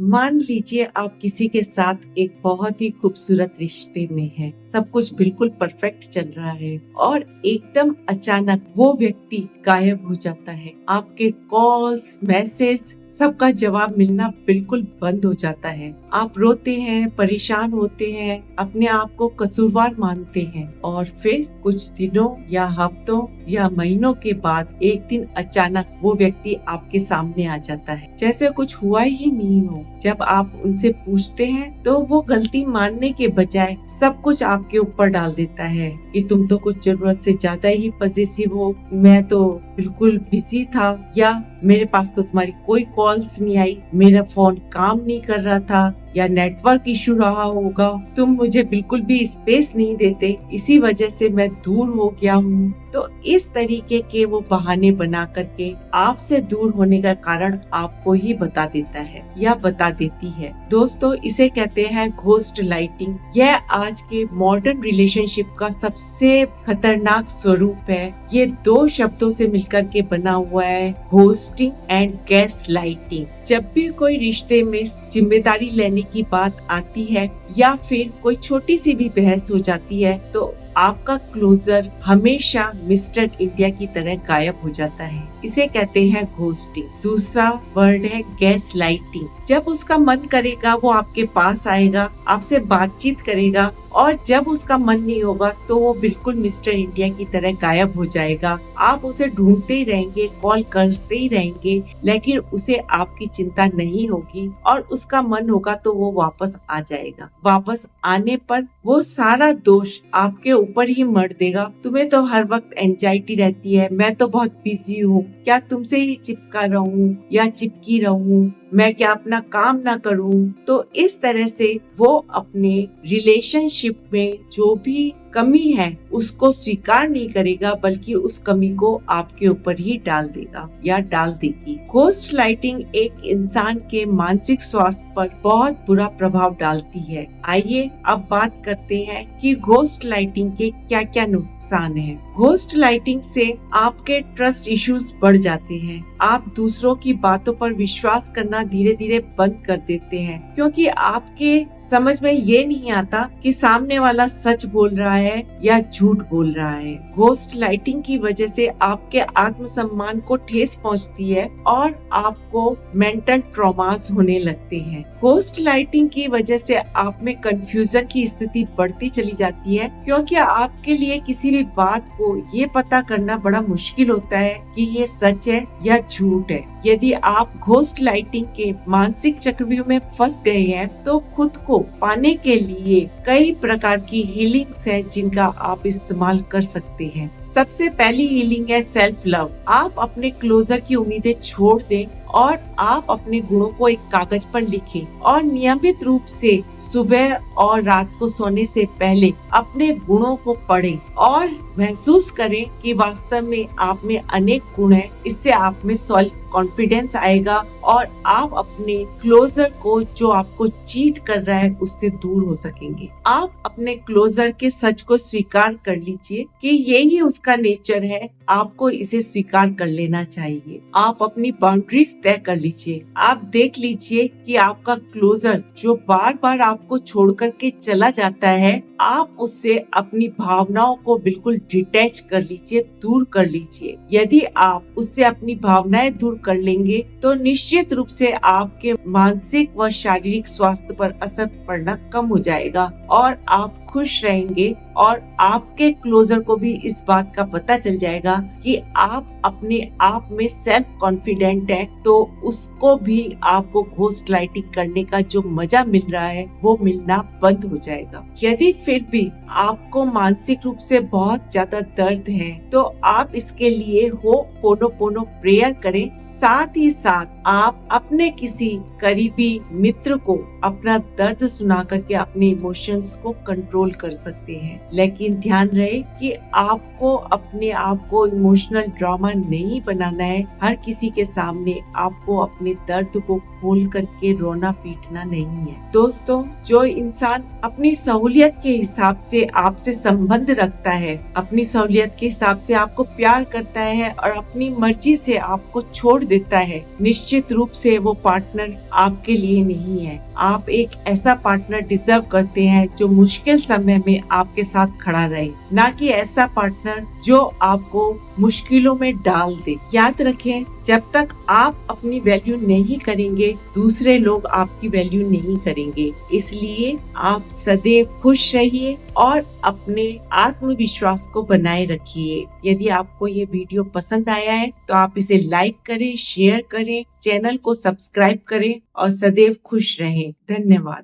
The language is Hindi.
मान लीजिए आप किसी के साथ एक बहुत ही खूबसूरत रिश्ते में हैं, सब कुछ बिल्कुल परफेक्ट चल रहा है और एकदम अचानक वो व्यक्ति गायब हो जाता है। आपके कॉल्स, मैसेज सबका जवाब मिलना बिल्कुल बंद हो जाता है। आप रोते हैं, परेशान होते हैं, अपने आप को कसूरवार मानते हैं और फिर कुछ दिनों या हफ्तों या महीनों के बाद एक दिन अचानक वो व्यक्ति आपके सामने आ जाता है, जैसे कुछ हुआ ही नहीं हो। जब आप उनसे पूछते हैं तो वो गलती मानने के बजाय सब कुछ आपके ऊपर डाल देता है कि तुम तो कुछ जरूरत से ज्यादा ही पजेसिव हो, मैं तो बिल्कुल बिजी था, या मेरे पास तो तुम्हारी कोई कॉल्स नहीं आई, मेरा फोन काम नहीं कर रहा था, या नेटवर्क इशू रहा होगा, तुम मुझे बिल्कुल भी स्पेस नहीं देते, इसी वजह से मैं दूर हो गया हूँ। तो इस तरीके के वो बहाने बना करके आपसे दूर होने का कारण आपको ही बता देता है या बता देती है। दोस्तों, इसे कहते हैं घोस्ट लाइटिंग। यह आज के मॉडर्न रिलेशनशिप का सबसे खतरनाक स्वरूप है। ये दो शब्दों से मिलकर के बना हुआ है, घोस्टिंग एंड गैस लाइटिंग। जब भी कोई रिश्ते में जिम्मेदारी लेने की बात आती है या फिर कोई छोटी सी भी बहस हो जाती है तो आपका क्लोजर हमेशा मिस्टर इंडिया की तरह गायब हो जाता है। इसे कहते हैं घोस्टिंग। दूसरा वर्ड है गैस लाइटिंग। जब उसका मन करेगा वो आपके पास आएगा, आपसे बातचीत करेगा, और जब उसका मन नहीं होगा तो वो बिल्कुल मिस्टर इंडिया की तरह गायब हो जाएगा। आप उसे ढूंढते ही रहेंगे, कॉल करते ही रहेंगे, लेकिन उसे आपकी चिंता नहीं होगी और उसका मन होगा तो वो वापस आ जाएगा। वापस आने पर वो सारा दोष आपके ऊपर ही मर देगा। तुम्हें तो हर वक्त एंजाइटी रहती है, मैं तो बहुत बिजी हूँ, क्या तुमसे ही चिपका रहूं या चिपकी रहूं, मैं क्या अपना काम ना करूं। तो इस तरह से वो अपने रिलेशनशिप में जो भी कमी है उसको स्वीकार नहीं करेगा, बल्कि उस कमी को आपके ऊपर ही डाल देगा या डाल देगी। घोस्ट लाइटिंग एक इंसान के मानसिक स्वास्थ्य पर बहुत बुरा प्रभाव डालती है। आइए अब बात करते हैं कि घोस्ट लाइटिंग के क्या क्या नुकसान हैं। घोस्ट लाइटिंग से आपके ट्रस्ट इश्यूज बढ़ जाते हैं। आप दूसरों की बातों पर विश्वास करना धीरे धीरे बंद कर देते हैं, क्योंकि आपके समझ में ये नहीं आता कि सामने वाला सच बोल रहा है या झूठ बोल रहा है। घोस्ट लाइटिंग की वजह से आपके आत्मसम्मान को ठेस पहुंचती है और आपको मेंटल ट्रॉमास होने लगते हैं। घोस्ट लाइटिंग की वजह से आप में कंफ्यूजन की स्थिति बढ़ती चली जाती है, क्योंकि आपके लिए किसी भी बात को ये पता करना बड़ा मुश्किल होता है कि ये सच है या झूठ है। यदि आप घोस्ट लाइटिंग के मानसिक चक्रव्यूह में फंस गए हैं तो खुद को पाने के लिए कई प्रकार की हीलिंग्स हैं जिनका आप इस्तेमाल कर सकते हैं। सबसे पहली हीलिंग है सेल्फ लव। आप अपने क्लोजर की उम्मीदें छोड़ दें और आप अपने गुणों को एक कागज पर लिखें और नियमित रूप से सुबह और रात को सोने से पहले अपने गुणों को पढ़ें और महसूस करें कि वास्तव में आप में अनेक गुण हैं। इससे आप में सेल्फ कॉन्फिडेंस आएगा और आप अपने क्लोजर को जो आपको चीट कर रहा है उससे दूर हो सकेंगे। आप अपने क्लोजर के सच को स्वीकार कर लीजिए कि यही उसका नेचर है, आपको इसे स्वीकार कर लेना चाहिए। आप अपनी बाउंड्रीज तय कर लीजिए। आप देख लीजिए कि आपका क्लोजर जो बार बार आपको छोड़ करके चला जाता है, आप उससे अपनी भावनाओं को बिल्कुल डिटैच कर लीजिए, दूर कर लीजिए। यदि आप उससे अपनी भावनाएं दूर कर लेंगे तो निश्चित रूप से आपके मानसिक व शारीरिक स्वास्थ्य पर असर पड़ना कम हो जाएगा और आप खुश रहेंगे और आपके क्लोजर को भी इस बात का पता चल जाएगा कि आप अपने आप में सेल्फ कॉन्फिडेंट हैं, तो उसको भी आपको घोस्ट लाइटिंग करने का जो मजा मिल रहा है वो मिलना बंद हो जाएगा। यदि फिर भी आपको मानसिक रूप से बहुत ज्यादा दर्द है तो आप इसके लिए होपोनोपोनो प्रेयर करें। साथ ही साथ आप अपने किसी करीबी मित्र को अपना दर्द सुना करके अपने इमोशंस को कंट्रोल कर सकते हैं। लेकिन ध्यान रहे कि आपको अपने आप को इमोशनल ड्रामा नहीं बनाना है। हर किसी के सामने आपको अपने दर्द को खोल करके रोना पीटना नहीं है। दोस्तों, जो इंसान अपनी सहूलियत के हिसाब से आपसे संबंध रखता है, अपनी सहूलियत के हिसाब से आपको प्यार करता है और अपनी मर्जी से आपको छोड़ देता है, निश्चित रूप से वो पार्टनर आपके लिए नहीं है। आप एक ऐसा पार्टनर डिजर्व करते हैं जो मुश्किल समय में आपके साथ खड़ा रहे, ना कि ऐसा पार्टनर जो आपको मुश्किलों में डाल दे। याद रखें, जब तक आप अपनी वैल्यू नहीं करेंगे, दूसरे लोग आपकी वैल्यू नहीं करेंगे। इसलिए आप सदैव खुश रहिए और अपने आत्मविश्वास को बनाए रखिए। यदि आपको ये वीडियो पसंद आया है तो आप इसे लाइक करें, शेयर करें, चैनल को सब्सक्राइब करें और सदैव खुश रहें। धन्यवाद।